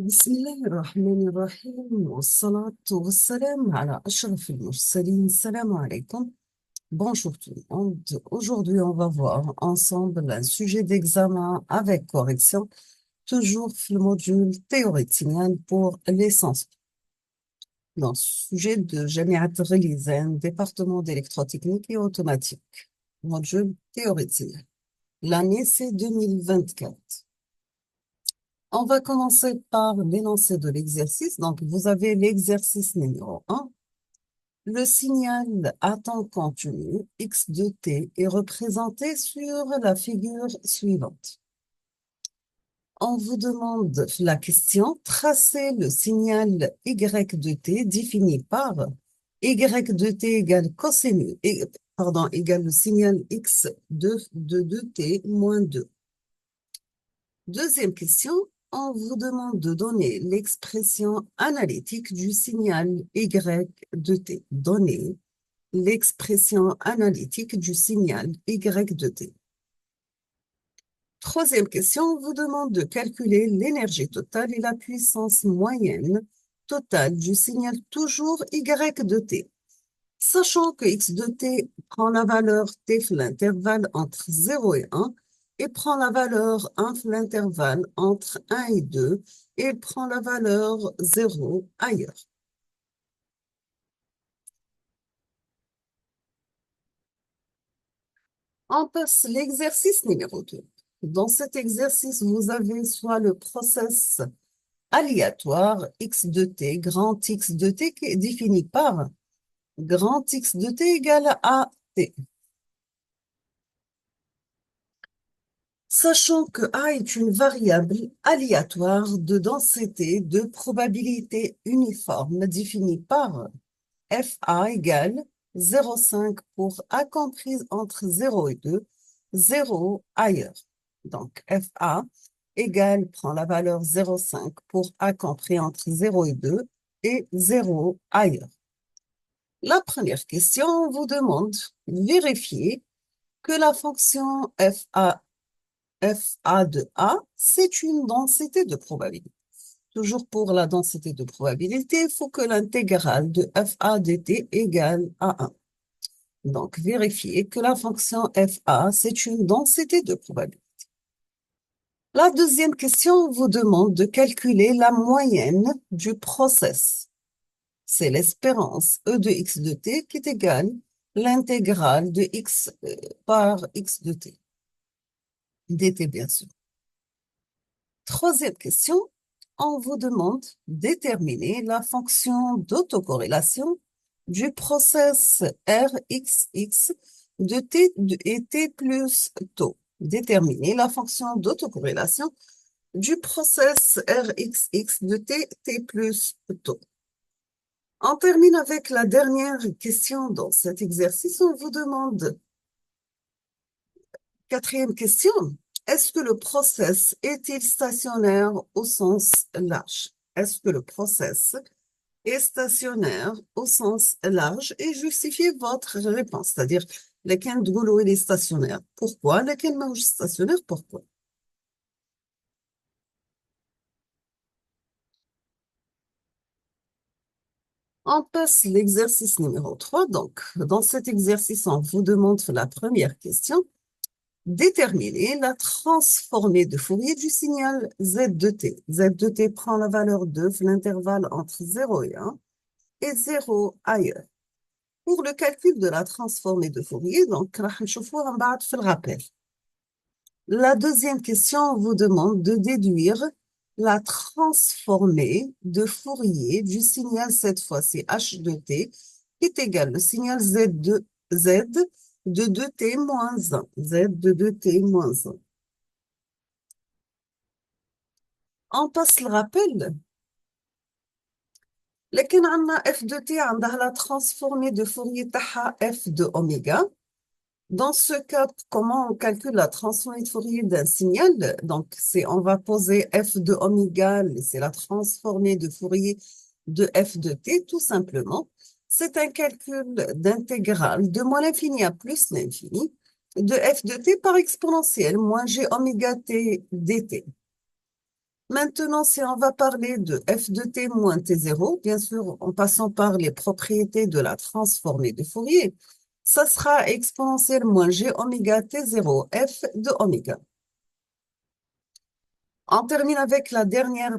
بسم الله الرحمن الرحيم والصلاة والسلام على أشرف المرسلين. Salam alaikum. Bonjour tout le monde. Aujourd'hui, on va voir ensemble un sujet d'examen avec correction, toujours le module théorique pour l'essence. Dans ce sujet de Jamiat Ghilizan, département d'électrotechnique et automatique, module théorique. L'année, c'est 2024. On va commencer par l'énoncé de l'exercice. Donc, vous avez l'exercice numéro 1. Le signal à temps continu x de t est représenté sur la figure suivante. On vous demande la question, tracez le signal y de t défini par y de t égale cosinus, égale le signal x de t moins 2. Deuxième question, on vous demande de donner l'expression analytique du signal y de t. Donnez l'expression analytique du signal y de t. Troisième question, on vous demande de calculer l'énergie totale et la puissance moyenne totale du signal toujours y de t. Sachant que x de t prend la valeur t l'intervalle entre 0 et 1, et prend la valeur 1 l'intervalle entre 1 et 2, et prend la valeur 0 ailleurs. On passe l'exercice numéro 2. Dans cet exercice, vous avez soit le process aléatoire x de t, grand X de t, qui est défini par grand X de t égale à t. Sachant que A est une variable aléatoire de densité de probabilité uniforme définie par FA égale 0,5 pour A comprise entre 0 et 2, 0 ailleurs. Donc FA égale, prend la valeur 0,5 pour A compris entre 0 et 2 et 0 ailleurs. La première question, on vous demande de vérifier que la fonction FA de A, c'est une densité de probabilité. Toujours pour la densité de probabilité, il faut que l'intégrale de FA de t égale à 1. Donc, vérifiez que la fonction FA, c'est une densité de probabilité. La deuxième question vous demande de calculer la moyenne du process. C'est l'espérance E de x de t qui est égale l'intégrale de x par x de t. dt, bien sûr. Troisième question, on vous demande de déterminer la fonction d'autocorrélation du process Rxx de t et t plus taux. Déterminer la fonction d'autocorrélation du process Rxx de t plus taux. On termine avec la dernière question dans cet exercice. On vous demande, quatrième question, est-ce que le process est-il stationnaire au sens large? Est-ce que le process est stationnaire au sens large? Et justifiez votre réponse, c'est-à-dire lequel de il est stationnaire. Pourquoi? Lequel est stationnaire? Pourquoi? On passe l'exercice numéro 3. Donc, dans cet exercice, on vous demande la première question. Déterminer la transformée de Fourier du signal z de t. Z de t prend la valeur 2, l'intervalle entre 0 et 1, et 0 ailleurs. Pour le calcul de la transformée de Fourier, donc, on va faire le rappel. La deuxième question vous demande de déduire la transformée de Fourier du signal, cette fois-ci h de t, qui est égal au signal z de 2t moins 1. Z de 2t moins 1. On passe le rappel. لكن عندنا f de t عندها la transformée de Fourier تاعها f de oméga. Dans ce cas, comment on calcule la transformée de Fourier d'un signal? Donc, on va poser f de oméga, c'est la transformée de Fourier de f de t, tout simplement. C'est un calcul d'intégrale de moins l'infini à plus l'infini de f de t par exponentielle, moins g oméga t dt. Maintenant, si on va parler de f de t moins t0, bien sûr, en passant par les propriétés de la transformée de Fourier, ça sera exponentielle moins g oméga t0, f de oméga. On termine avec la dernière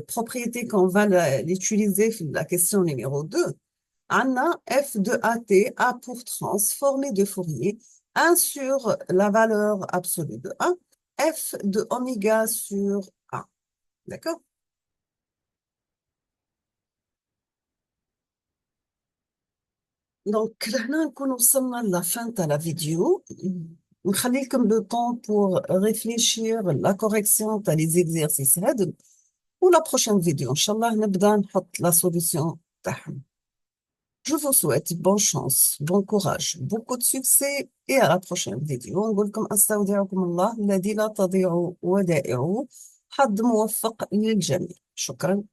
propriété qu'on va l'utiliser dans la question numéro 2. Anna, f de at a pour transformée de Fourier 1 sur la valeur absolue de a, f de oméga sur a. D'accord? Donc, là, nous sommes à la fin de la vidéo. نخليكم le temps pour réfléchir la correction تاع les exercices هذا ou la prochaine vidéo إن شاء الله نبدأ نحط la solution تاعهم. Je vous souhaite bonne chance, bon courage, beaucoup de succès et à la prochaine vidéo. نقول لكم أستودعكم الله الذي لا تضيع ودائعه. حظ موفق للجميع. شكرا.